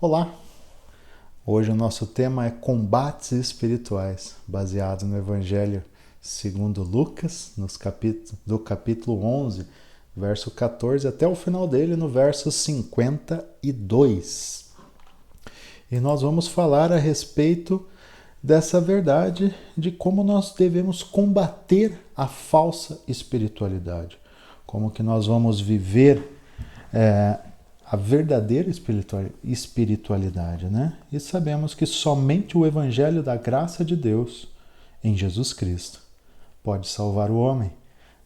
Olá! Hoje o nosso tema é combates espirituais, baseado no Evangelho segundo Lucas, do capítulo 11, verso 14, até o final dele, no verso 52. E nós vamos falar a respeito dessa verdade de como nós devemos combater a falsa espiritualidade. Como que nós vamos viver a verdadeira espiritualidade, né? E sabemos que somente o Evangelho da graça de Deus em Jesus Cristo pode salvar o homem.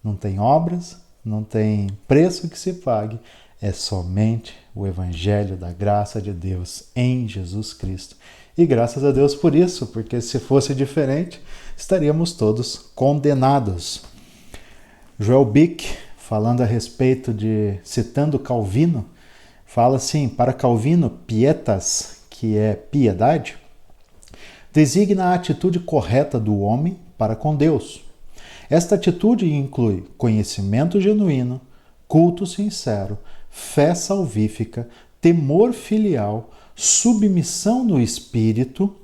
Não tem obras, não tem preço que se pague, é somente o Evangelho da graça de Deus em Jesus Cristo. E graças a Deus por isso, porque se fosse diferente, estaríamos todos condenados. Joel Bick, falando a respeito citando Calvino, fala assim: para Calvino, pietas, que é piedade, designa a atitude correta do homem para com Deus. Esta atitude inclui conhecimento genuíno, culto sincero, fé salvífica, temor filial, submissão no espírito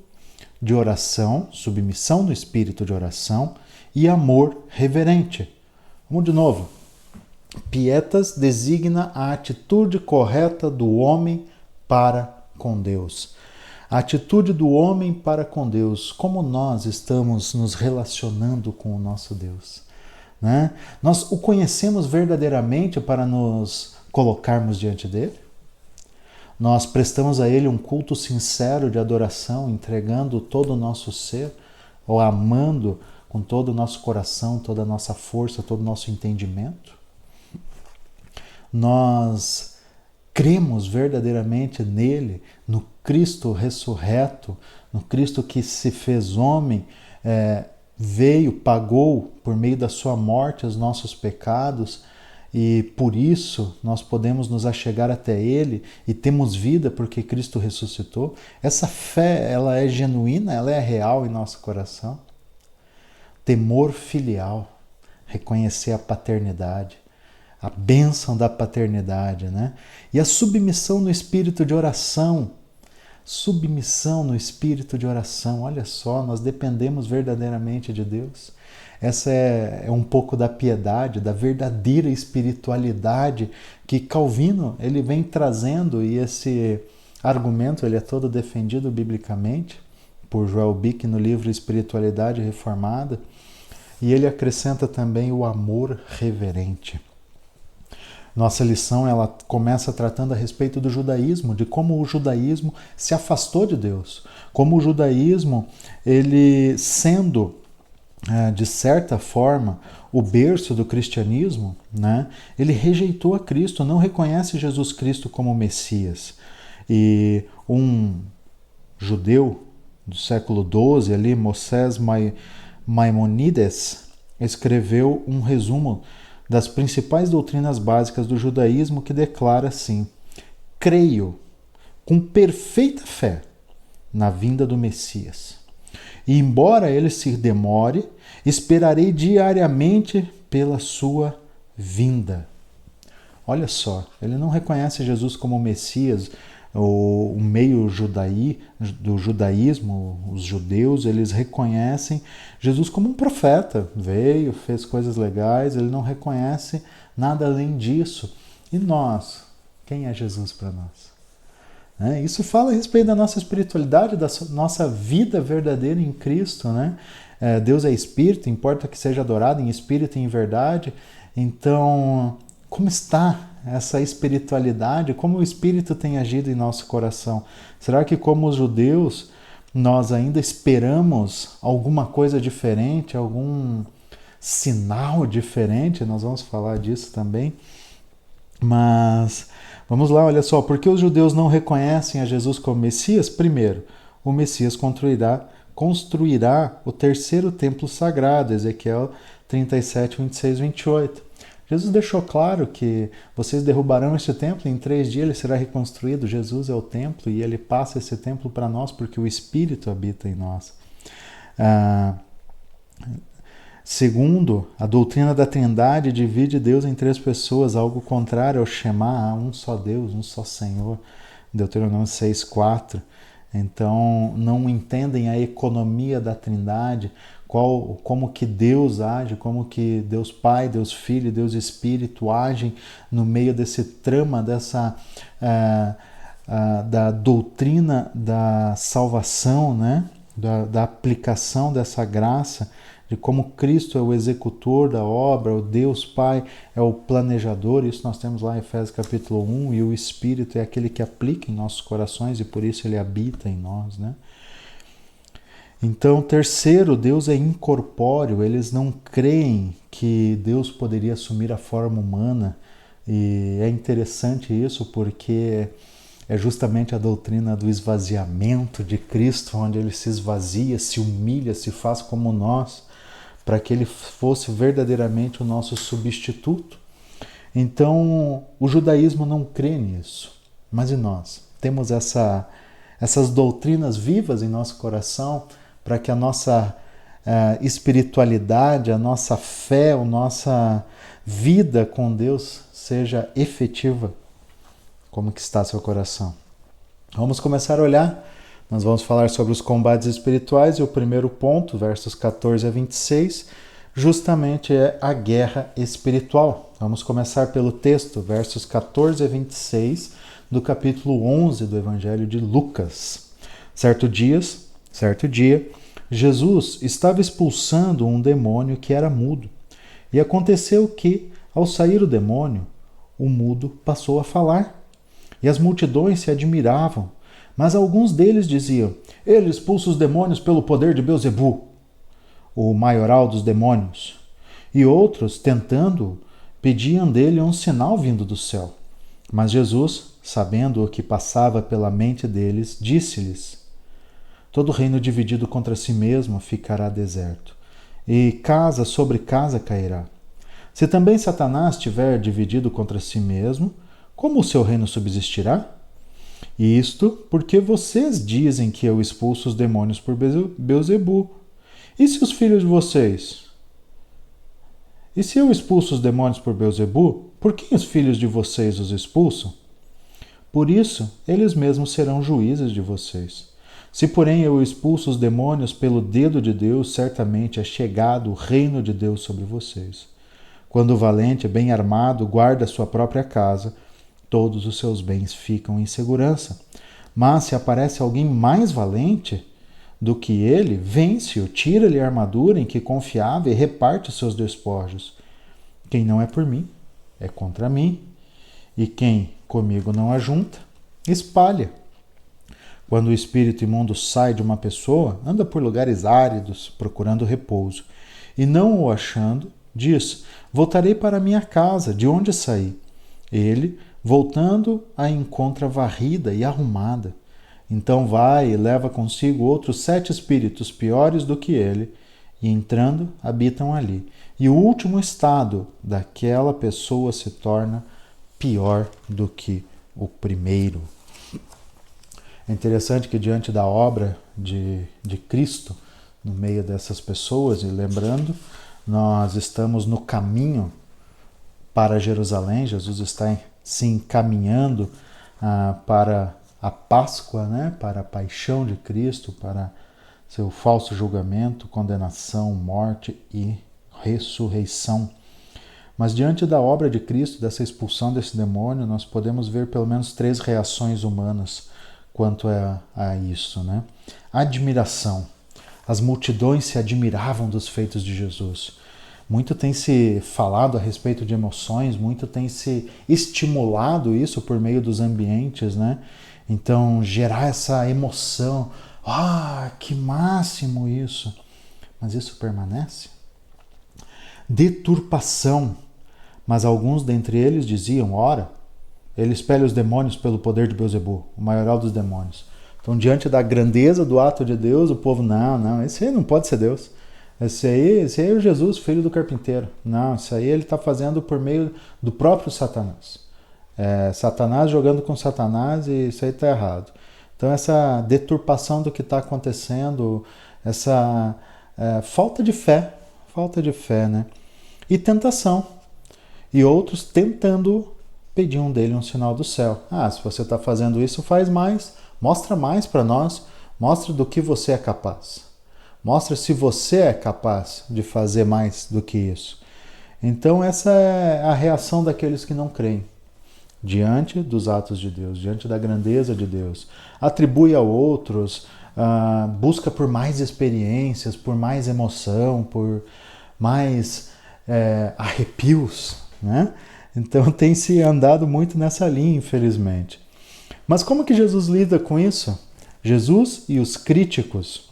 de oração e amor reverente. Vamos de novo. Pietas designa a atitude correta do homem para com Deus. A atitude do homem para com Deus, como nós estamos nos relacionando com o nosso Deus, né? Nós o conhecemos verdadeiramente para nos colocarmos diante dele? Nós prestamos a ele um culto sincero de adoração, entregando todo o nosso ser, ou amando com todo o nosso coração, toda a nossa força, todo o nosso entendimento? Nós cremos verdadeiramente nele, no Cristo ressurreto, no Cristo que se fez homem, veio, pagou por meio da sua morte os nossos pecados, e por isso nós podemos nos achegar até ele e temos vida porque Cristo ressuscitou. Essa fé, ela é genuína, ela é real em nosso coração. Temor filial, reconhecer a paternidade, a bênção da paternidade, né? E a submissão no espírito de oração. Submissão no espírito de oração. Olha só, nós dependemos verdadeiramente de Deus. Essa é um pouco da piedade, da verdadeira espiritualidade que Calvino ele vem trazendo, e esse argumento ele é todo defendido biblicamente por Joel Bick no livro Espiritualidade Reformada, e ele acrescenta também o amor reverente. Nossa lição ela começa tratando a respeito do judaísmo, de como o judaísmo se afastou de Deus, como o judaísmo, ele sendo de certa forma o berço do cristianismo, né, ele rejeitou a Cristo, não reconhece Jesus Cristo como Messias. E um judeu do século XII, ali, Moses Maimonides, escreveu um resumo das principais doutrinas básicas do judaísmo, que declara assim: creio com perfeita fé na vinda do Messias. E embora ele se demore, esperarei diariamente pela sua vinda. Olha só, ele não reconhece Jesus como Messias. O meio do judaísmo, os judeus, eles reconhecem Jesus como um profeta. Veio, fez coisas legais, ele não reconhece nada além disso. E nós? Quem é Jesus para nós? Isso fala a respeito da nossa espiritualidade, da nossa vida verdadeira em Cristo, né? Deus é espírito, importa que seja adorado em espírito e em verdade. Então, como está essa espiritualidade? Como o Espírito tem agido em nosso coração? Será que, como os judeus, nós ainda esperamos alguma coisa diferente, algum sinal diferente? Nós vamos falar disso também. Mas vamos lá, olha só, por que os judeus não reconhecem a Jesus como Messias? Primeiro, o Messias construirá o terceiro templo sagrado, Ezequiel 37, 26, 28. Jesus deixou claro que vocês derrubarão este templo e em 3 dias ele será reconstruído. Jesus é o templo e ele passa esse templo para nós porque o Espírito habita em nós. Segundo, a doutrina da Trindade divide Deus em 3 pessoas, algo contrário ao Shema, a um só Deus, um só Senhor. Deuteronômio 6:4. Então, não entendem a economia da Trindade, como que Deus age, como que Deus Pai, Deus Filho, Deus Espírito agem no meio desse trama, da doutrina da salvação, né? Da aplicação dessa graça, de como Cristo é o executor da obra, o Deus Pai é o planejador. Isso nós temos lá em Efésios capítulo 1, e o Espírito é aquele que aplica em nossos corações e por isso ele habita em nós, né? Então, terceiro, Deus é incorpóreo. Eles não creem que Deus poderia assumir a forma humana, e é interessante isso porque é justamente a doutrina do esvaziamento de Cristo, onde ele se esvazia, se humilha, se faz como nós, para que ele fosse verdadeiramente o nosso substituto. Então, o judaísmo não crê nisso. Mas e nós? Temos essas doutrinas vivas em nosso coração para que a nossa espiritualidade, a nossa fé, a nossa vida com Deus seja efetiva. Como que está seu coração? Vamos começar a olhar. Nós vamos falar sobre os combates espirituais e o primeiro ponto, versos 14 a 26, justamente é a guerra espiritual. Vamos começar pelo texto, versos 14 a 26, do capítulo 11 do Evangelho de Lucas. Certo dia, Jesus estava expulsando um demônio que era mudo. E aconteceu que, ao sair o demônio, o mudo passou a falar. E as multidões se admiravam, mas alguns deles diziam: ele expulsa os demônios pelo poder de Beelzebu, o maioral dos demônios. E outros, tentando-o, pediam dele um sinal vindo do céu. Mas Jesus, sabendo o que passava pela mente deles, disse-lhes: todo reino dividido contra si mesmo ficará deserto, e casa sobre casa cairá. Se também Satanás estiver dividido contra si mesmo, como o seu reino subsistirá? E isto porque vocês dizem que eu expulso os demônios por Beelzebu. E se os filhos de vocês? E se eu expulso os demônios por Beelzebu, por que os filhos de vocês os expulsam? Por isso, eles mesmos serão juízes de vocês. Se, porém, eu expulso os demônios pelo dedo de Deus, certamente é chegado o reino de Deus sobre vocês. Quando o valente, bem armado, guarda sua própria casa, todos os seus bens ficam em segurança. Mas se aparece alguém mais valente do que ele, vence-o, tira-lhe a armadura em que confiava e reparte os seus despojos. Quem não é por mim, é contra mim, e quem comigo não ajunta, espalha. Quando o espírito imundo sai de uma pessoa, anda por lugares áridos, procurando repouso, e não o achando, diz: voltarei para minha casa, de onde saí. Ele, voltando, a encontra varrida e arrumada. Então vai e leva consigo outros 7 espíritos piores do que ele, e entrando, habitam ali. E o último estado daquela pessoa se torna pior do que o primeiro. É interessante que diante da obra de Cristo, no meio dessas pessoas, e lembrando, nós estamos no caminho para Jerusalém. Jesus está se encaminhando para a Páscoa, né? Para a paixão de Cristo, para seu falso julgamento, condenação, morte e ressurreição. Mas diante da obra de Cristo, dessa expulsão desse demônio, nós podemos ver pelo menos 3 reações humanas quanto a isso, né? Admiração. As multidões se admiravam dos feitos de Jesus. Muito tem se falado a respeito de emoções, muito tem se estimulado isso por meio dos ambientes, né? Então, gerar essa emoção. Que máximo isso! Mas isso permanece? Deturpação. Mas alguns dentre eles diziam: ora, ele espelha os demônios pelo poder de Beelzebu, o maioral dos demônios. Então, diante da grandeza do ato de Deus, o povo: não, esse aí não pode ser Deus. Esse aí é o Jesus, filho do carpinteiro. Não, isso aí ele está fazendo por meio do próprio Satanás. Satanás jogando com Satanás, e isso aí está errado. Então, essa deturpação do que está acontecendo, essa falta de fé, né? E tentação. E outros tentando pediam dele um sinal do céu. Se você está fazendo isso, faz mais, mostra mais para nós, mostra do que você é capaz. Mostra se você é capaz de fazer mais do que isso. Então essa é a reação daqueles que não creem diante dos atos de Deus, diante da grandeza de Deus. Atribui a outros, busca por mais experiências, por mais emoção, por mais arrepios, né? Então tem se andado muito nessa linha, infelizmente. Mas como que Jesus lida com isso? Jesus e os críticos.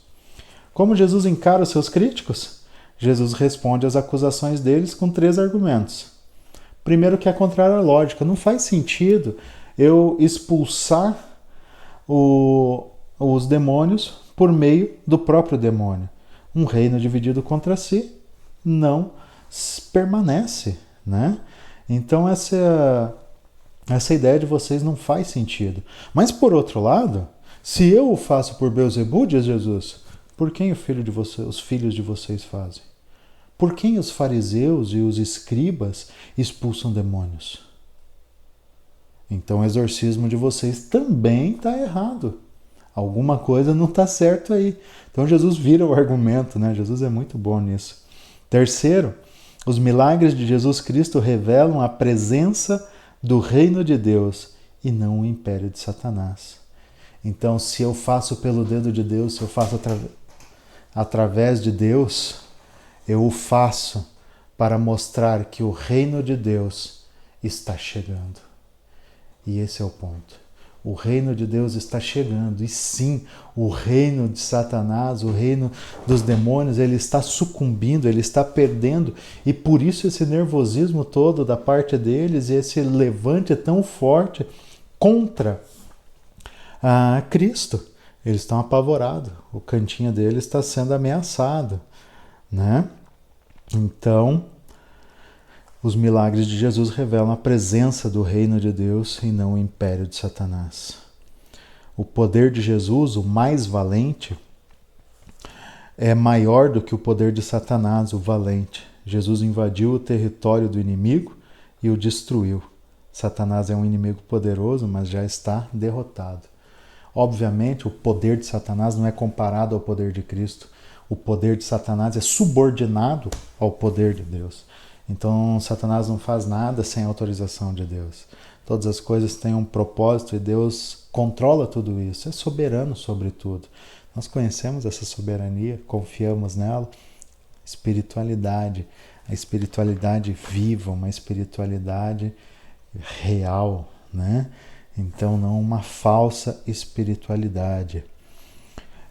Como Jesus encara os seus críticos? Jesus responde às acusações deles com 3 argumentos. Primeiro, que é contrário à lógica. Não faz sentido eu expulsar os demônios por meio do próprio demônio. Um reino dividido contra si não permanece, né? Então essa ideia de vocês não faz sentido. Mas por outro lado, se eu o faço por Beelzebul, diz Jesus, por quem os filhos de vocês fazem? Por quem os fariseus e os escribas expulsam demônios? Então o exorcismo de vocês também está errado. Alguma coisa não está certo aí. Então Jesus vira o argumento, né? Jesus é muito bom nisso. Terceiro, os milagres de Jesus Cristo revelam a presença do reino de Deus e não o império de Satanás. Então, se eu faço pelo dedo de Deus, se eu faço através de Deus, eu o faço para mostrar que o reino de Deus está chegando. E esse é o ponto. O reino de Deus está chegando. E sim, o reino de Satanás, o reino dos demônios, ele está sucumbindo, ele está perdendo. E por isso esse nervosismo todo da parte deles e esse levante tão forte contra Cristo. Eles estão apavorados. O cantinho deles está sendo ameaçado, né? Então, os milagres de Jesus revelam a presença do reino de Deus e não o império de Satanás. O poder de Jesus, o mais valente, é maior do que o poder de Satanás, o valente. Jesus invadiu o território do inimigo e o destruiu. Satanás é um inimigo poderoso, mas já está derrotado. Obviamente, o poder de Satanás não é comparado ao poder de Cristo. O poder de Satanás é subordinado ao poder de Deus. Então, Satanás não faz nada sem autorização de Deus. Todas as coisas têm um propósito e Deus controla tudo isso. É soberano sobre tudo. Nós conhecemos essa soberania, confiamos nela. Espiritualidade, a espiritualidade viva, uma espiritualidade real, né? Então, não uma falsa espiritualidade.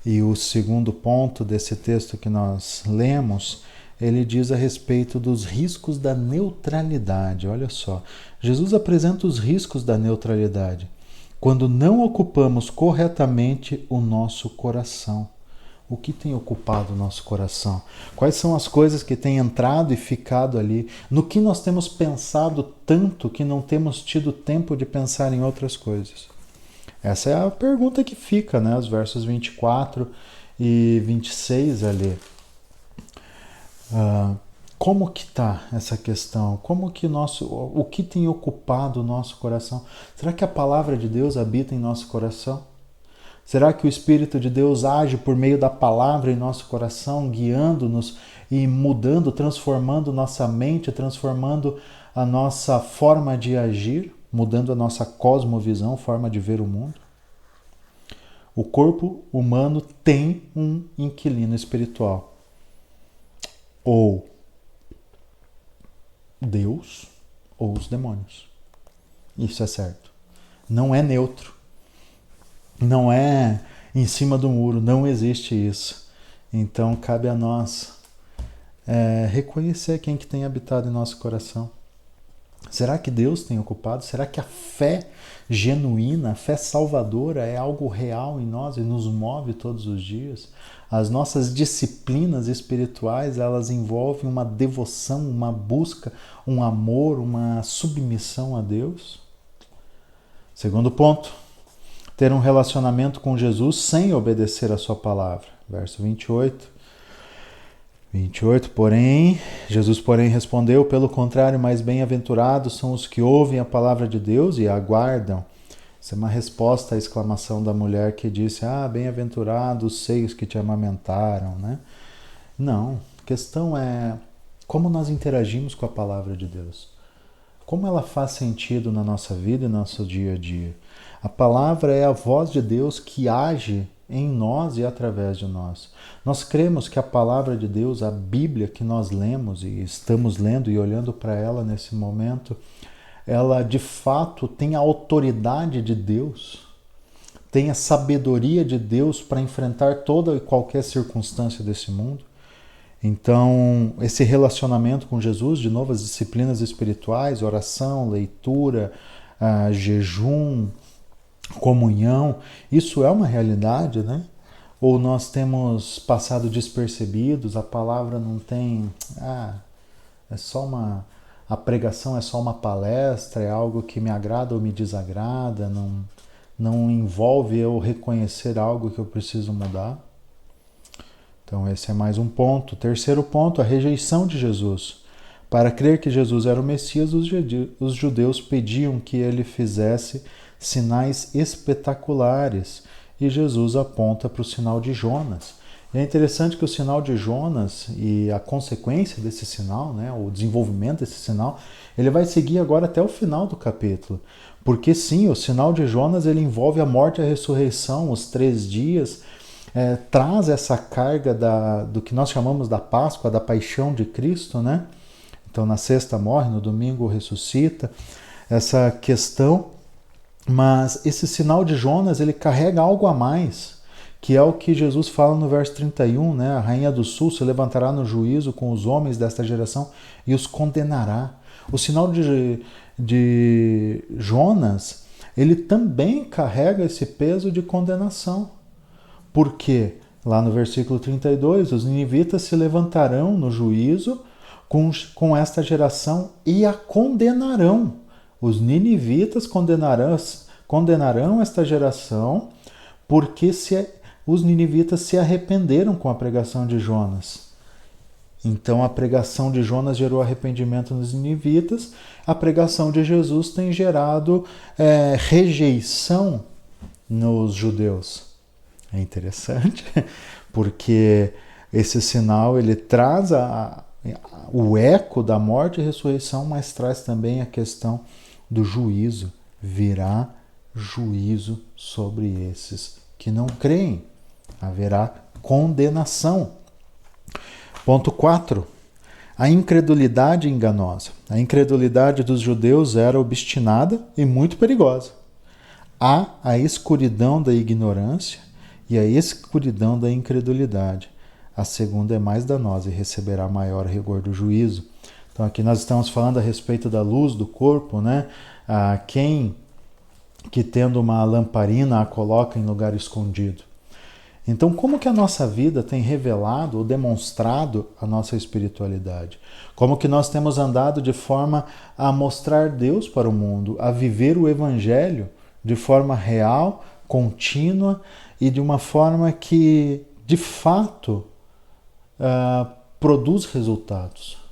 E o segundo ponto desse texto que nós lemos, ele diz a respeito dos riscos da neutralidade. Olha só, Jesus apresenta os riscos da neutralidade quando não ocupamos corretamente o nosso coração. O que tem ocupado o nosso coração? Quais são as coisas que têm entrado e ficado ali? No que nós temos pensado tanto que não temos tido tempo de pensar em outras coisas? Essa é a pergunta que fica, né? Os versos 24 e 26 ali. Como que está essa questão? O que tem ocupado o nosso coração? Será que a palavra de Deus habita em nosso coração? Será que o Espírito de Deus age por meio da palavra em nosso coração, guiando-nos e mudando, transformando nossa mente, transformando a nossa forma de agir, mudando a nossa cosmovisão, forma de ver o mundo? O corpo humano tem um inquilino espiritual. Ou Deus ou os demônios. Isso é certo. Não é neutro. Não é em cima do muro. Não existe isso. Então cabe a nós reconhecer quem que tem habitado em nosso coração. Será que Deus tem ocupado? Será que a fé genuína, a fé salvadora é algo real em nós e nos move todos os dias? As nossas disciplinas espirituais, elas envolvem uma devoção, uma busca, um amor, uma submissão a Deus? Segundo ponto, ter um relacionamento com Jesus sem obedecer a sua palavra. Verso 28. 28, Jesus, porém, respondeu, pelo contrário, mais bem-aventurados são os que ouvem a palavra de Deus e a aguardam. Isso é uma resposta à exclamação da mulher que disse, bem-aventurados os seios que te amamentaram, né? Não, a questão é como nós interagimos com a palavra de Deus. Como ela faz sentido na nossa vida e no nosso dia a dia. A palavra é a voz de Deus que age em nós e através de nós. Nós cremos que a palavra de Deus, a Bíblia que nós lemos e estamos lendo e olhando para ela nesse momento, ela de fato tem a autoridade de Deus, tem a sabedoria de Deus para enfrentar toda e qualquer circunstância desse mundo. Então, esse relacionamento com Jesus, de novo, as disciplinas espirituais, oração, leitura, jejum, comunhão, isso é uma realidade, né? Ou nós temos passado despercebidos, a palavra não tem... é só a pregação é só uma palestra, é algo que me agrada ou me desagrada, não envolve eu reconhecer algo que eu preciso mudar. Então esse é mais um ponto. Terceiro ponto, a rejeição de Jesus. Para crer que Jesus era o Messias, os judeus pediam que ele fizesse sinais espetaculares. E Jesus aponta para o sinal de Jonas. E é interessante que o sinal de Jonas e a consequência desse sinal, né, o desenvolvimento desse sinal, ele vai seguir agora até o final do capítulo. Porque sim, o sinal de Jonas ele envolve a morte e a ressurreição, os 3 dias, traz essa carga do que nós chamamos da Páscoa, da paixão de Cristo, né? Então na sexta morre, no domingo ressuscita, essa questão, mas esse sinal de Jonas ele carrega algo a mais, que é o que Jesus fala no verso 31, né? A rainha do sul se levantará no juízo com os homens desta geração e os condenará. O sinal de Jonas, ele também carrega esse peso de condenação. Porque, lá no versículo 32, os ninivitas se levantarão no juízo com esta geração e a condenarão. Os ninivitas condenarão esta geração porque os ninivitas se arrependeram com a pregação de Jonas. Então a pregação de Jonas gerou arrependimento nos ninivitas, a pregação de Jesus tem gerado rejeição nos judeus. É interessante, porque esse sinal ele traz o eco da morte e ressurreição, mas traz também a questão do juízo. Virá juízo sobre esses que não creem. Haverá condenação. Ponto 4. A incredulidade enganosa. A incredulidade dos judeus era obstinada e muito perigosa. Há a escuridão da ignorância e a escuridão da incredulidade. A segunda é mais danosa e receberá maior rigor do juízo. Então aqui nós estamos falando a respeito da luz do corpo, né? Quem que tendo uma lamparina a coloca em lugar escondido. Então, como que a nossa vida tem revelado ou demonstrado a nossa espiritualidade? Como que nós temos andado de forma a mostrar Deus para o mundo, a viver o Evangelho de forma real, contínua e de uma forma que, de fato, produz resultados?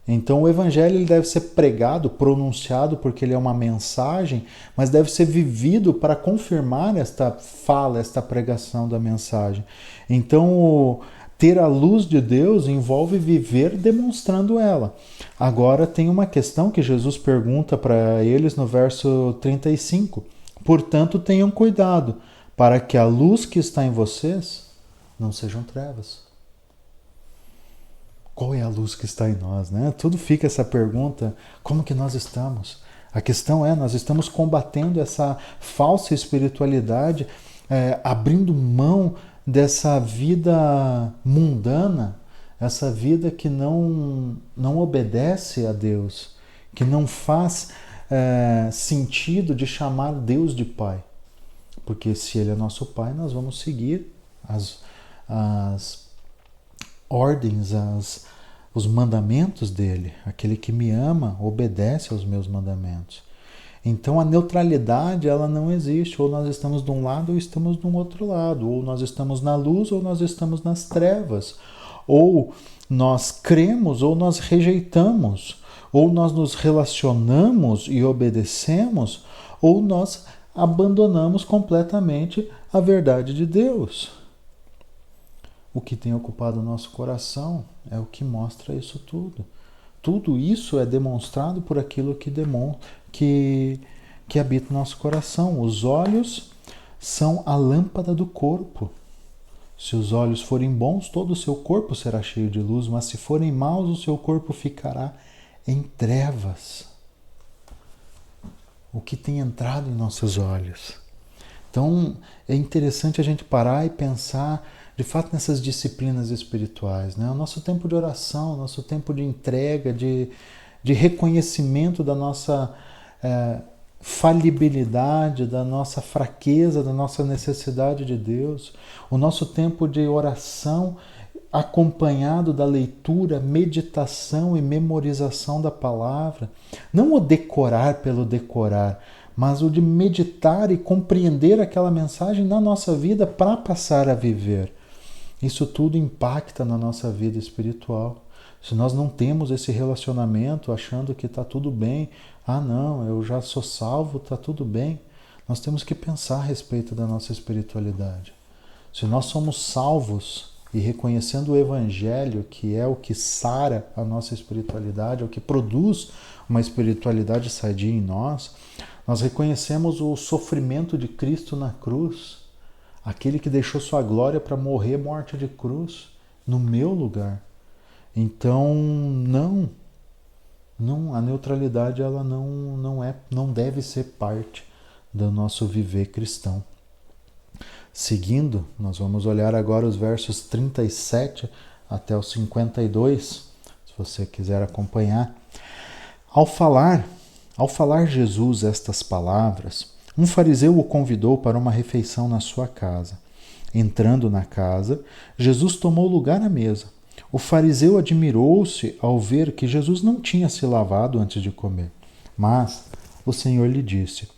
Então o Evangelho ele deve ser pregado, pronunciado, porque ele é uma mensagem, mas deve ser vivido para confirmar esta fala, esta pregação da mensagem. Então ter a luz de Deus envolve viver demonstrando ela. Agora tem uma questão que Jesus pergunta para eles no verso 35. Portanto, tenham cuidado, para que a luz que está em vocês não sejam trevas. Qual é a luz que está em nós, né? Tudo fica essa pergunta, como que nós estamos? A questão é, nós estamos combatendo essa falsa espiritualidade, abrindo mão dessa vida mundana, essa vida que não obedece a Deus, que não faz sentido de chamar Deus de Pai. Porque se Ele é nosso Pai, nós vamos seguir as ordens, os mandamentos dele. Aquele que me ama obedece aos meus mandamentos. Então a neutralidade ela não existe. Ou nós estamos de um lado ou estamos de um outro lado. Ou nós estamos na luz ou nós estamos nas trevas. Ou nós cremos ou nós rejeitamos, ou nós nos relacionamos e obedecemos, ou nós abandonamos completamente a verdade de Deus. O que tem ocupado o nosso coração é o que mostra isso tudo. Tudo isso é demonstrado por aquilo que habita o nosso coração. Os olhos são a lâmpada do corpo. Se os olhos forem bons, todo o seu corpo será cheio de luz, mas se forem maus, o seu corpo ficará em trevas. O que tem entrado em nossos olhos? Então, é interessante a gente parar e pensar, de fato, nessas disciplinas espirituais, né? O nosso tempo de oração, o nosso tempo de entrega, de reconhecimento da nossa falibilidade, da nossa fraqueza, da nossa necessidade de Deus, o nosso tempo de oração acompanhado da leitura, meditação e memorização da palavra, não o decorar pelo decorar, mas o de meditar e compreender aquela mensagem na nossa vida para passar a viver. Isso tudo impacta na nossa vida espiritual. Se nós não temos esse relacionamento achando que está tudo bem, não, eu já sou salvo, está tudo bem, nós temos que pensar a respeito da nossa espiritualidade. Se nós somos salvos e reconhecendo o Evangelho, que é o que sara a nossa espiritualidade, é o que produz uma espiritualidade sadia em nós, nós reconhecemos o sofrimento de Cristo na cruz, aquele que deixou sua glória para morrer morte de cruz, no meu lugar. Então, a neutralidade ela não deve ser parte do nosso viver cristão. Seguindo, nós vamos olhar agora os versos 37 até os 52, se você quiser acompanhar. Ao falar Jesus estas palavras, um fariseu o convidou para uma refeição na sua casa. Entrando na casa, Jesus tomou lugar à mesa. O fariseu admirou-se ao ver que Jesus não tinha se lavado antes de comer. Mas o Senhor lhe disse: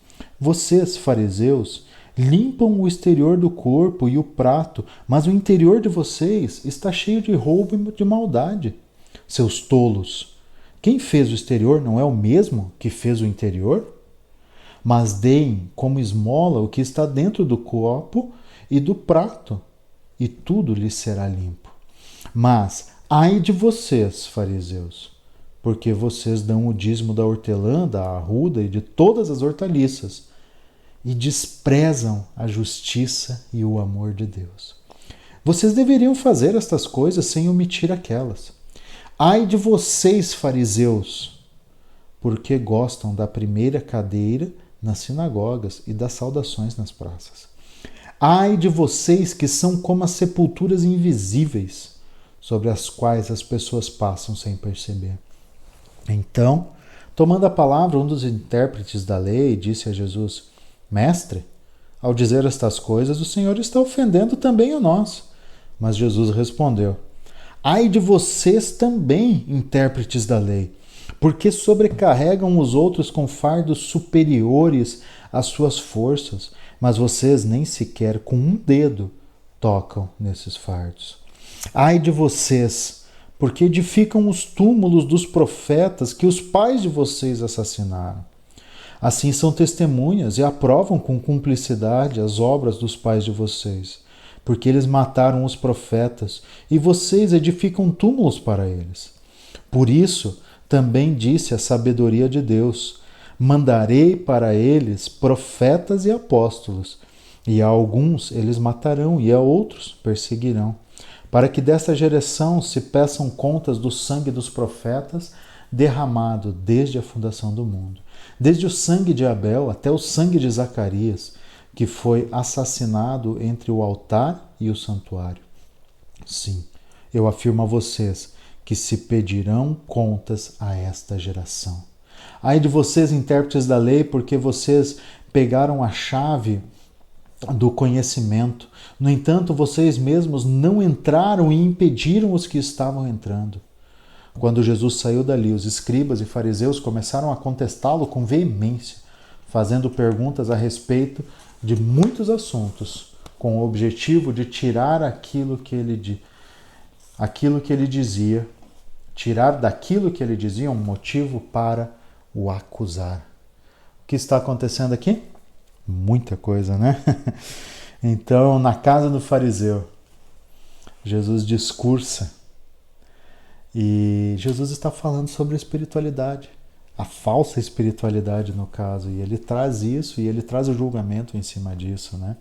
Vocês, fariseus, limpam o exterior do corpo e o prato, mas o interior de vocês está cheio de roubo e de maldade. Seus tolos! Quem fez o exterior não é o mesmo que fez o interior? Mas deem como esmola o que está dentro do copo e do prato, e tudo lhes será limpo. Mas ai de vocês, fariseus, porque vocês dão o dízimo da hortelã, da arruda e de todas as hortaliças, e desprezam a justiça e o amor de Deus. Vocês deveriam fazer estas coisas sem omitir aquelas. Ai de vocês, fariseus, porque gostam da primeira cadeira nas sinagogas e das saudações nas praças. Ai de vocês que são como as sepulturas invisíveis, sobre as quais as pessoas passam sem perceber. Então, tomando a palavra, um dos intérpretes da lei disse a Jesus: Mestre, ao dizer estas coisas, o Senhor está ofendendo também a nós. Mas Jesus respondeu: Ai de vocês também, intérpretes da lei, porque sobrecarregam os outros com fardos superiores às suas forças, mas vocês nem sequer com um dedo tocam nesses fardos. Ai de vocês, porque edificam os túmulos dos profetas que os pais de vocês assassinaram. Assim são testemunhas e aprovam com cumplicidade as obras dos pais de vocês, porque eles mataram os profetas e vocês edificam túmulos para eles. Por isso, também disse a sabedoria de Deus: mandarei para eles profetas e apóstolos, e a alguns eles matarão e a outros perseguirão, para que desta geração se peçam contas do sangue dos profetas derramado desde a fundação do mundo, desde o sangue de Abel até o sangue de Zacarias, que foi assassinado entre o altar e o santuário. Sim, eu afirmo a vocês que se pedirão contas a esta geração. Ai de vocês, intérpretes da lei, porque vocês pegaram a chave do conhecimento. No entanto, vocês mesmos não entraram e impediram os que estavam entrando. Quando Jesus saiu dali, os escribas e fariseus começaram a contestá-lo com veemência, fazendo perguntas a respeito de muitos assuntos, com o objetivo de tirar aquilo que ele aquilo que ele dizia, tirar daquilo que ele dizia um motivo para o acusar. O que está acontecendo aqui? Muita coisa, né? Então, na casa do fariseu, Jesus discursa e Jesus está falando sobre a espiritualidade, a falsa espiritualidade no caso, e ele traz isso e ele traz o julgamento em cima disso, né?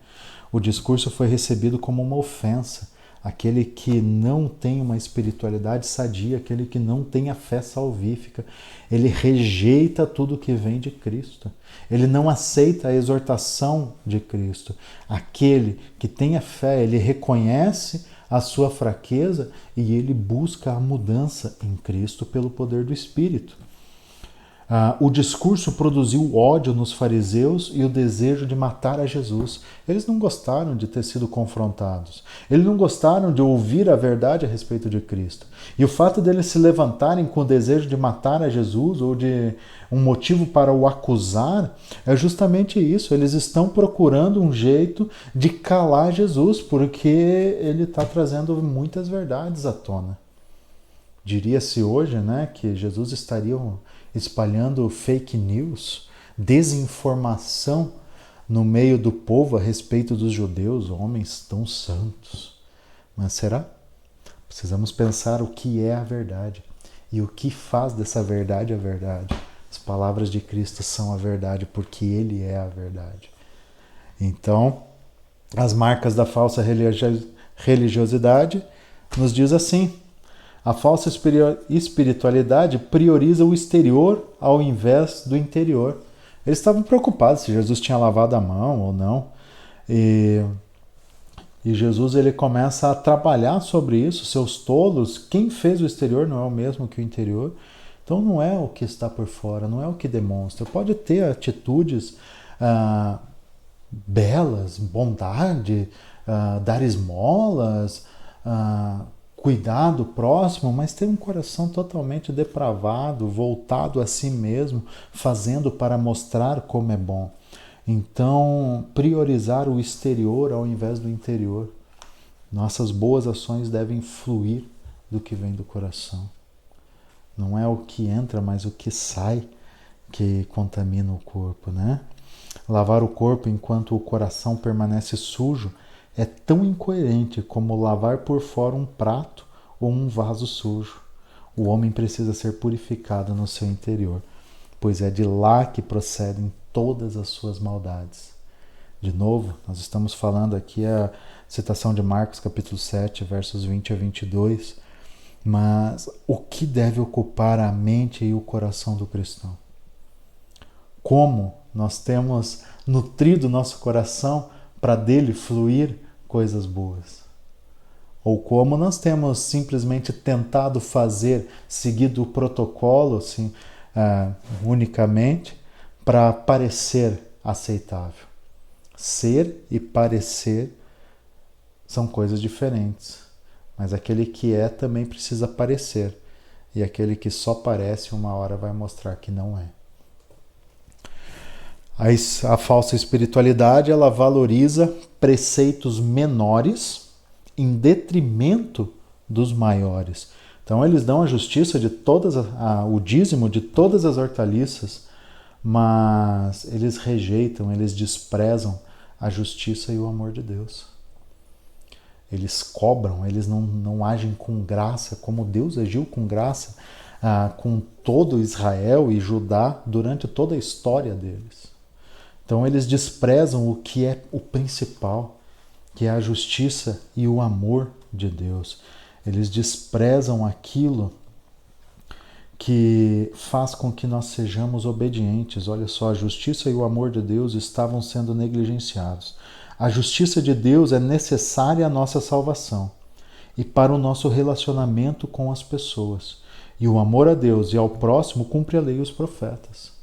O discurso foi recebido como uma ofensa. Aquele que não tem uma espiritualidade sadia, aquele que não tem a fé salvífica, ele rejeita tudo que vem de Cristo. Ele não aceita a exortação de Cristo. Aquele que tem a fé, ele reconhece a sua fraqueza e ele busca a mudança em Cristo pelo poder do Espírito. O discurso produziu ódio nos fariseus e o desejo de matar a Jesus. Eles não gostaram de ter sido confrontados. Eles não gostaram de ouvir a verdade a respeito de Cristo. E o fato deles se levantarem com o desejo de matar a Jesus ou de um motivo para o acusar é justamente isso. Eles estão procurando um jeito de calar Jesus, porque ele está trazendo muitas verdades à tona. Diria-se hoje, né, que Jesus estaria espalhando fake news, desinformação no meio do povo a respeito dos judeus, homens tão santos. Mas será? Precisamos pensar o que é a verdade e o que faz dessa verdade a verdade. As palavras de Cristo são a verdade porque Ele é a verdade. Então, as marcas da falsa religiosidade nos diz assim: a falsa espiritualidade prioriza o exterior ao invés do interior. Eles estavam preocupados se Jesus tinha lavado a mão ou não. E Jesus ele começa a trabalhar sobre isso. Seus tolos, quem fez o exterior não é o mesmo que o interior. Então não é o que está por fora, não é o que demonstra. Pode ter atitudes belas, bondade, dar esmolas, cuidar do próximo, mas ter um coração totalmente depravado, voltado a si mesmo, fazendo para mostrar como é bom. Então, priorizar o exterior ao invés do interior. Nossas boas ações devem fluir do que vem do coração. Não é o que entra, mas o que sai que contamina o corpo, né? Lavar o corpo enquanto o coração permanece sujo é tão incoerente como lavar por fora um prato ou um vaso sujo. O homem precisa ser purificado no seu interior, pois é de lá que procedem todas as suas maldades. De novo, nós estamos falando aqui a citação de Marcos, capítulo 7, versos 20 a 22, mas o que deve ocupar a mente e o coração do cristão? Como nós temos nutrido nosso coração para dele fluir coisas boas? Ou como nós temos simplesmente tentado fazer, seguido o protocolo, assim, unicamente, para parecer aceitável? Ser e parecer são coisas diferentes. Mas aquele que é também precisa parecer. E aquele que só parece, uma hora vai mostrar que não é. A falsa espiritualidade, ela valoriza preceitos menores em detrimento dos maiores. Então eles dão a justiça de todas, o dízimo de todas as hortaliças, mas eles rejeitam, eles desprezam a justiça e o amor de Deus. Eles cobram, eles não agem com graça, como Deus agiu com graça com todo Israel e Judá durante toda a história deles. Então eles desprezam o que é o principal, que é a justiça e o amor de Deus. Eles desprezam aquilo que faz com que nós sejamos obedientes. Olha só, a justiça e o amor de Deus estavam sendo negligenciados. A justiça de Deus é necessária à nossa salvação e para o nosso relacionamento com as pessoas. E o amor a Deus e ao próximo cumpre a lei e os profetas.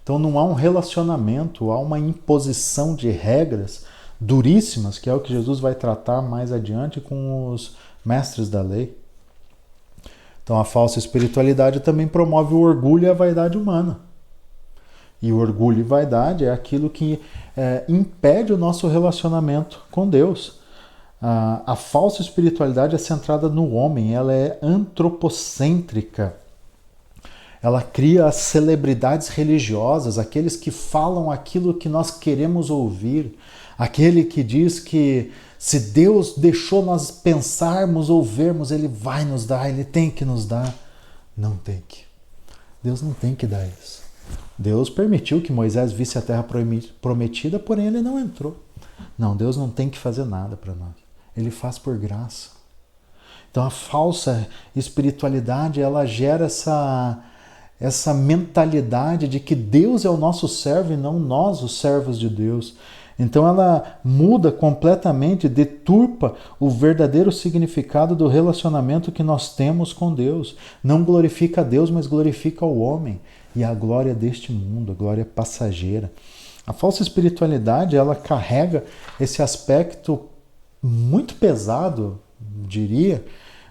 Então não há um relacionamento, há uma imposição de regras duríssimas, que é o que Jesus vai tratar mais adiante com os mestres da lei. Então a falsa espiritualidade também promove o orgulho e a vaidade humana. E o orgulho e vaidade é aquilo que impede o nosso relacionamento com Deus. A falsa espiritualidade é centrada no homem, ela é antropocêntrica. Ela cria as celebridades religiosas, aqueles que falam aquilo que nós queremos ouvir, aquele que diz que se Deus deixou nós pensarmos ou vermos, Ele vai nos dar, Ele tem que nos dar. Não tem que. Deus não tem que dar isso. Deus permitiu que Moisés visse a terra prometida, porém ele não entrou. Não, Deus não tem que fazer nada para nós. Ele faz por graça. Então a falsa espiritualidade, ela gera essa mentalidade de que Deus é o nosso servo e não nós os servos de Deus. Então ela muda completamente, deturpa o verdadeiro significado do relacionamento que nós temos com Deus. Não glorifica a Deus, mas glorifica o homem e a glória deste mundo, a glória passageira. A falsa espiritualidade, ela carrega esse aspecto muito pesado, diria,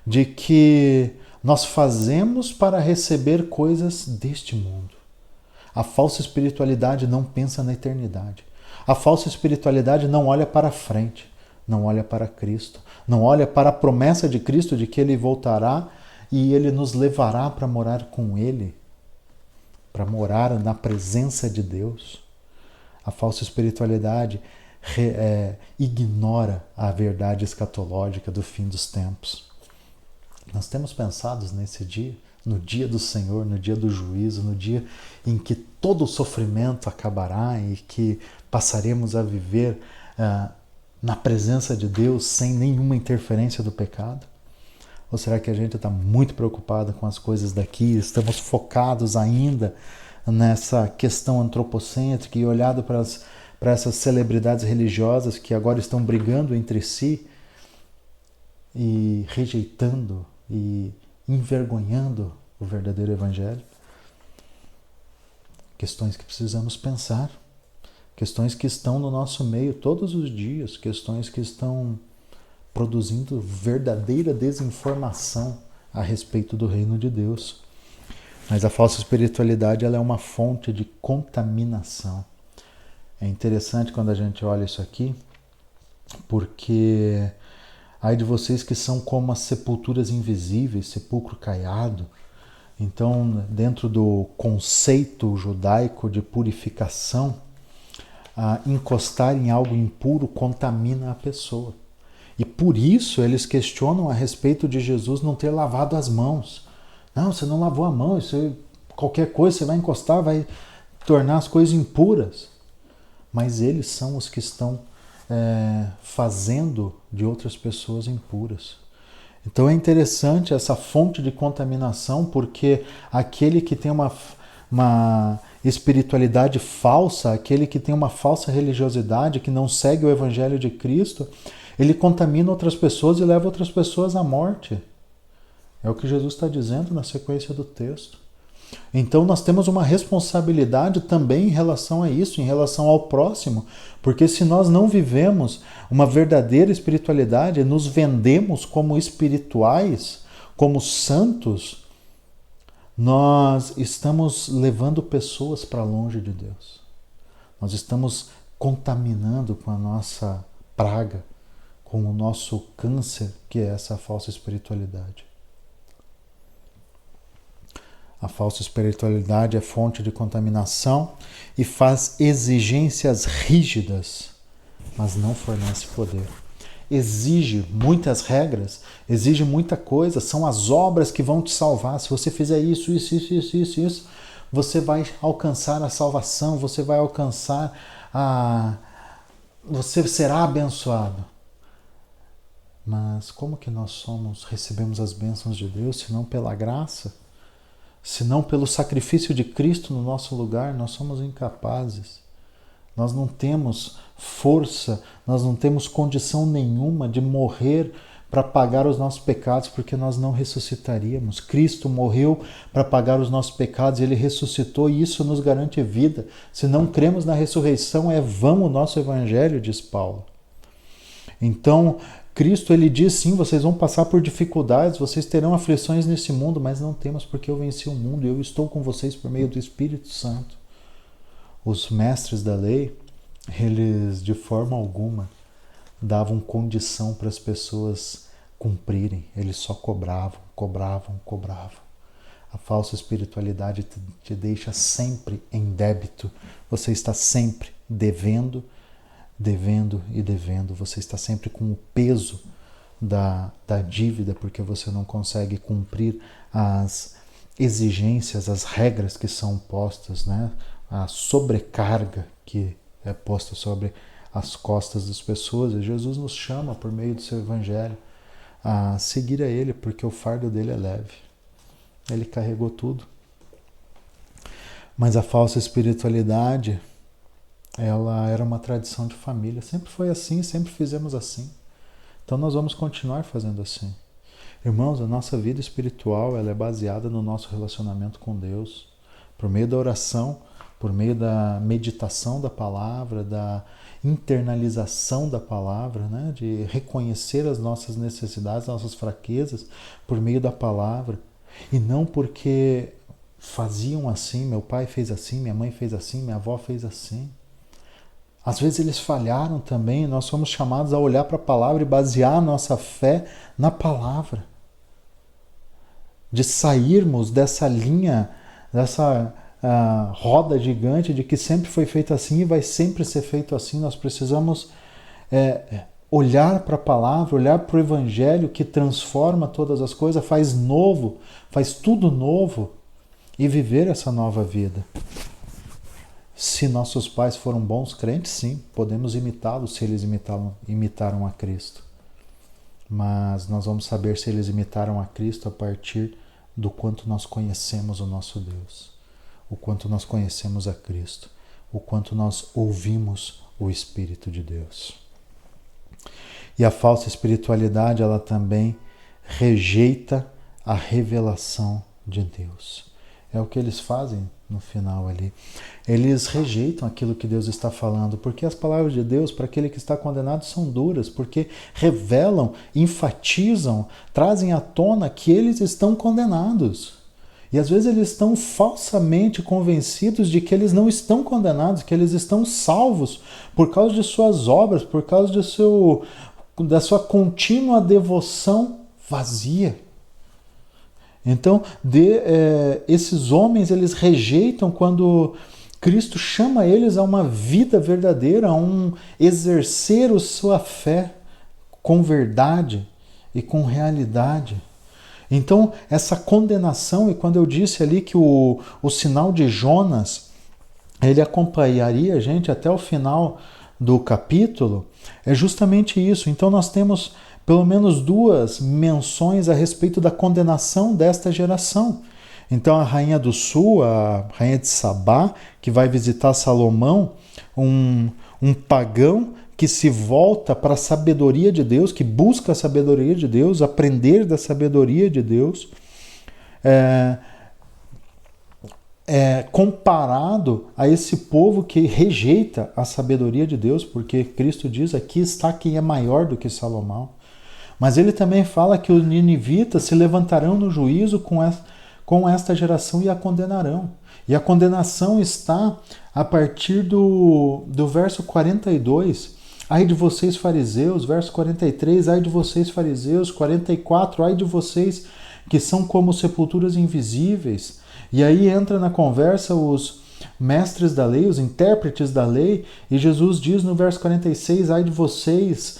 de que nós fazemos para receber coisas deste mundo. A falsa espiritualidade não pensa na eternidade. A falsa espiritualidade não olha para frente, não olha para Cristo, não olha para a promessa de Cristo de que Ele voltará e Ele nos levará para morar com Ele, para morar na presença de Deus. A falsa espiritualidade ignora a verdade escatológica do fim dos tempos. Nós temos pensado nesse dia, no dia do Senhor, no dia do juízo, no dia em que todo o sofrimento acabará e que passaremos a viver na presença de Deus sem nenhuma interferência do pecado? Ou será que a gente está muito preocupado com as coisas daqui, estamos focados ainda nessa questão antropocêntrica e olhado para essas celebridades religiosas que agora estão brigando entre si e rejeitando e envergonhando o verdadeiro evangelho? Questões que precisamos pensar, questões que estão no nosso meio todos os dias, questões que estão produzindo verdadeira desinformação a respeito do reino de Deus. Mas a falsa espiritualidade, ela é uma fonte de contaminação. É interessante quando a gente olha isso aqui, porque ai de vocês que são como as sepulturas invisíveis, sepulcro caiado. Então, dentro do conceito judaico de purificação, encostar em algo impuro contamina a pessoa. E por isso eles questionam a respeito de Jesus não ter lavado as mãos. Não, você não lavou a mão, qualquer coisa você vai encostar, vai tornar as coisas impuras. Mas eles são os que estão fazendo de outras pessoas impuras. Então é interessante essa fonte de contaminação, porque aquele que tem uma espiritualidade falsa, aquele que tem uma falsa religiosidade, que não segue o Evangelho de Cristo, ele contamina outras pessoas e leva outras pessoas à morte. É o que Jesus está dizendo na sequência do texto. Então nós temos uma responsabilidade também em relação a isso, em relação ao próximo, porque se nós não vivemos uma verdadeira espiritualidade, nos vendemos como espirituais, como santos, nós estamos levando pessoas para longe de Deus. Nós estamos contaminando com a nossa praga, com o nosso câncer, que é essa falsa espiritualidade. A falsa espiritualidade é fonte de contaminação e faz exigências rígidas, mas não fornece poder. Exige muitas regras, exige muita coisa, são as obras que vão te salvar. Se você fizer isso, você vai alcançar a salvação, você vai alcançar você será abençoado. Mas como que nós recebemos as bênçãos de Deus, se não pela graça? Se não pelo sacrifício de Cristo no nosso lugar? Nós somos incapazes. Nós não temos força, nós não temos condição nenhuma de morrer para pagar os nossos pecados, porque nós não ressuscitaríamos. Cristo morreu para pagar os nossos pecados, Ele ressuscitou e isso nos garante vida. Se não cremos na ressurreição, é vão o nosso evangelho, diz Paulo. Então, Cristo, ele diz sim, vocês vão passar por dificuldades, vocês terão aflições nesse mundo, mas não temas, porque eu venci o mundo e eu estou com vocês por meio do Espírito Santo. Os mestres da lei, eles de forma alguma davam condição para as pessoas cumprirem. Eles só cobravam. A falsa espiritualidade te deixa sempre em débito. Você está sempre devendo. Você está sempre com o peso da dívida, porque você não consegue cumprir as exigências, as regras que são postas, né? A sobrecarga que é posta sobre as costas das pessoas. E Jesus nos chama, por meio do seu evangelho, a seguir a Ele, porque o fardo dele é leve. Ele carregou tudo. Mas a falsa espiritualidade, ela era uma tradição de família. Sempre foi assim, sempre fizemos assim. Então nós vamos continuar fazendo assim. Irmãos, a nossa vida espiritual, ela é baseada no nosso relacionamento com Deus. Por meio da oração, por meio da meditação da palavra, da internalização da palavra, né? De reconhecer as nossas necessidades, nossas fraquezas, por meio da palavra. E não porque faziam assim, meu pai fez assim, minha mãe fez assim, minha avó fez assim. Às vezes eles falharam também, nós somos chamados a olhar para a palavra e basear a nossa fé na palavra. De sairmos dessa linha, dessa roda gigante de que sempre foi feito assim e vai sempre ser feito assim. Nós precisamos olhar para a palavra, olhar para o evangelho que transforma todas as coisas, faz novo, faz tudo novo e viver essa nova vida. Se nossos pais foram bons crentes, sim, podemos imitá-los se eles imitaram a Cristo. Mas nós vamos saber se eles imitaram a Cristo a partir do quanto nós conhecemos o nosso Deus, o quanto nós conhecemos a Cristo, o quanto nós ouvimos o Espírito de Deus. E a falsa espiritualidade, ela também rejeita a revelação de Deus. É o que eles fazem no final ali. Eles rejeitam aquilo que Deus está falando, porque as palavras de Deus para aquele que está condenado são duras, porque revelam, enfatizam, trazem à tona que eles estão condenados. E às vezes eles estão falsamente convencidos de que eles não estão condenados, que eles estão salvos por causa de suas obras, por causa da sua contínua devoção vazia. Então, esses homens, eles rejeitam quando Cristo chama eles a uma vida verdadeira, a um exercer a sua fé com verdade e com realidade. Então, essa condenação, e quando eu disse ali que o sinal de Jonas, ele acompanharia a gente até o final do capítulo, é justamente isso. Então, nós temos pelo menos duas menções a respeito da condenação desta geração. Então a rainha do sul, a rainha de Sabá, que vai visitar Salomão, um pagão que se volta para a sabedoria de Deus, que busca a sabedoria de Deus, aprender da sabedoria de Deus, comparado a esse povo que rejeita a sabedoria de Deus, porque Cristo diz, aqui está quem é maior do que Salomão. Mas ele também fala que os ninivitas se levantarão no juízo com esta geração e a condenarão. E a condenação está a partir do verso 42. Ai de vocês fariseus, verso 43. Ai de vocês fariseus, 44. Ai de vocês que são como sepulturas invisíveis. E aí entra na conversa os mestres da lei, os intérpretes da lei. E Jesus diz no verso 46, ai de vocês,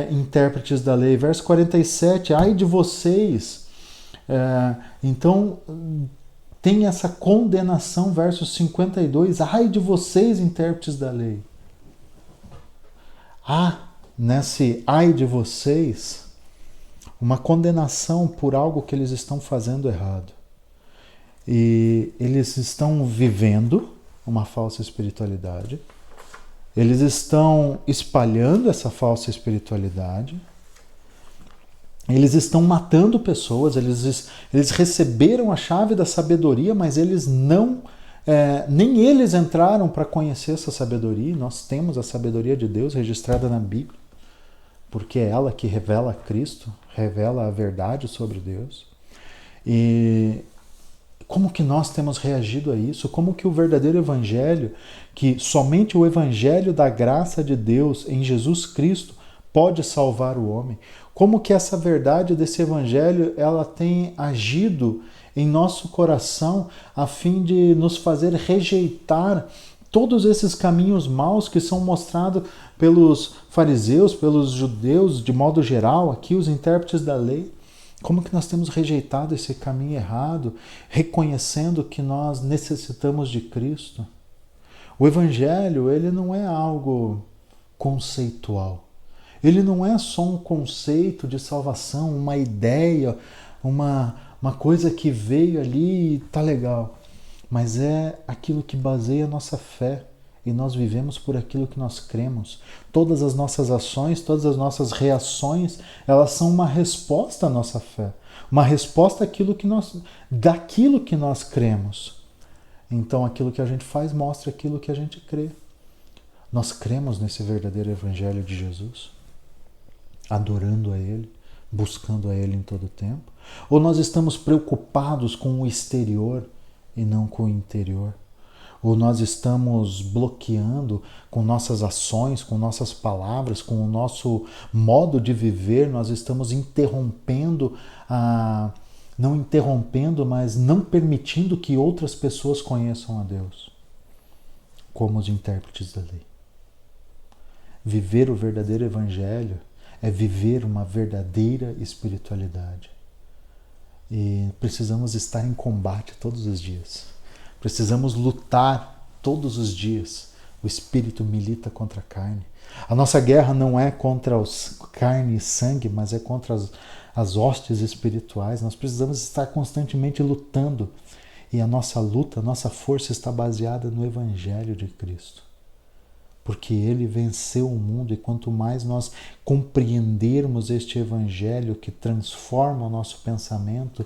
intérpretes da lei. Verso 47, ai de vocês. Então, tem essa condenação, verso 52, ai de vocês, intérpretes da lei. Há nesse ai de vocês uma condenação por algo que eles estão fazendo errado. E eles estão vivendo uma falsa espiritualidade. Eles estão espalhando essa falsa espiritualidade. Eles estão matando pessoas. Eles receberam a chave da sabedoria, mas eles não... nem eles entraram para conhecer essa sabedoria. Nós temos a sabedoria de Deus registrada na Bíblia, porque é ela que revela Cristo, revela a verdade sobre Deus. E como que nós temos reagido a isso? Como que o verdadeiro evangelho, que somente o evangelho da graça de Deus em Jesus Cristo pode salvar o homem. Como que essa verdade desse evangelho, ela tem agido em nosso coração a fim de nos fazer rejeitar todos esses caminhos maus que são mostrados pelos fariseus, pelos judeus, de modo geral, aqui os intérpretes da lei. Como que nós temos rejeitado esse caminho errado, reconhecendo que nós necessitamos de Cristo? O evangelho, ele não é algo conceitual. Ele não é só um conceito de salvação, uma ideia, uma coisa que veio ali e tá legal. Mas é aquilo que baseia a nossa fé. E nós vivemos por aquilo que nós cremos. Todas as nossas ações, todas as nossas reações, elas são uma resposta à nossa fé. Uma resposta daquilo que nós cremos. Então aquilo que a gente faz mostra aquilo que a gente crê. Nós cremos nesse verdadeiro evangelho de Jesus, adorando a Ele, buscando a Ele em todo o tempo? Ou nós estamos preocupados com o exterior e não com o interior? Ou nós estamos bloqueando com nossas ações, com nossas palavras, com o nosso modo de viver, nós estamos interrompendo, não interrompendo, mas não permitindo que outras pessoas conheçam a Deus, como os intérpretes da lei. Viver o verdadeiro evangelho é viver uma verdadeira espiritualidade. E precisamos estar em combate todos os dias. Precisamos lutar todos os dias. O espírito milita contra a carne. A nossa guerra não é contra carne e sangue, mas é contra as hostes espirituais. Nós precisamos estar constantemente lutando. E a nossa luta, a nossa força está baseada no Evangelho de Cristo. Porque Ele venceu o mundo, e quanto mais nós compreendermos este Evangelho que transforma o nosso pensamento,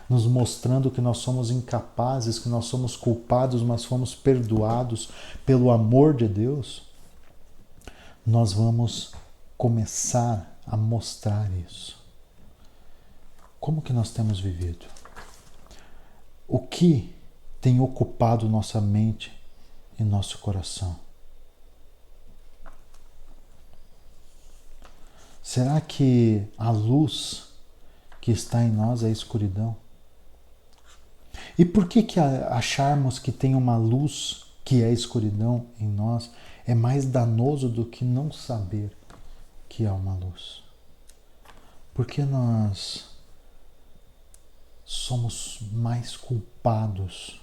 nos mostrando que nós somos incapazes, que nós somos culpados, mas fomos perdoados pelo amor de Deus, nós vamos começar a mostrar isso. Como que nós temos vivido? O que tem ocupado nossa mente e nosso coração? Será que a luz que está em nós é a escuridão? E por que acharmos que tem uma luz que é a escuridão em nós é mais danoso do que não saber que há uma luz? Porque nós somos mais culpados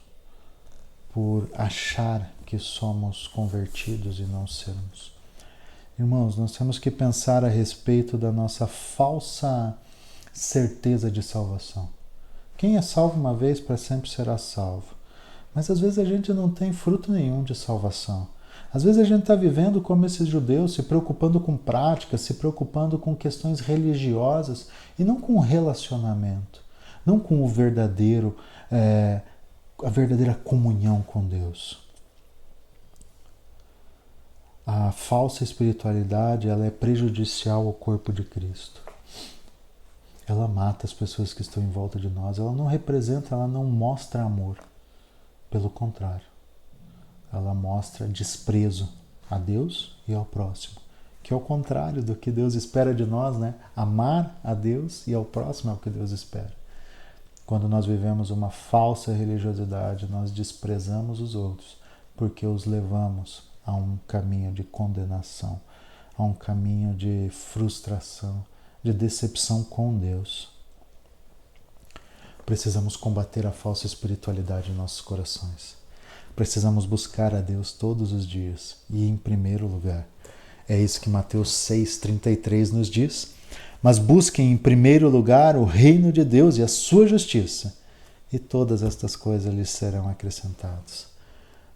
por achar que somos convertidos e não sermos. Irmãos, nós temos que pensar a respeito da nossa falsa certeza de salvação. Quem é salvo uma vez, para sempre será salvo. Mas às vezes a gente não tem fruto nenhum de salvação. Às vezes a gente está vivendo como esses judeus, se preocupando com práticas, se preocupando com questões religiosas e não com o relacionamento, não com o verdadeiro, a verdadeira comunhão com Deus. A falsa espiritualidade, ela é prejudicial ao corpo de Cristo. Ela mata as pessoas que estão em volta de nós. Ela não representa, ela não mostra amor. Pelo contrário, ela mostra desprezo a Deus e ao próximo. Que é o contrário do que Deus espera de nós, né? Amar a Deus e ao próximo é o que Deus espera. Quando nós vivemos uma falsa religiosidade, nós desprezamos os outros, porque os levamos a um caminho de condenação, a um caminho de frustração, de decepção com Deus. Precisamos combater a falsa espiritualidade em nossos corações. Precisamos buscar a Deus todos os dias e em primeiro lugar. É isso que Mateus 6,33 nos diz. Mas busquem em primeiro lugar o reino de Deus e a sua justiça, e todas estas coisas lhes serão acrescentadas.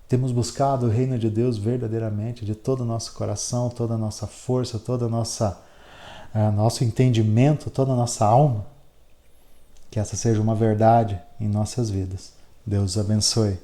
Temos buscado o reino de Deus verdadeiramente, de todo o nosso coração, toda a nossa força, todo nosso entendimento, toda a nossa alma. Que essa seja uma verdade em nossas vidas. Deus os abençoe.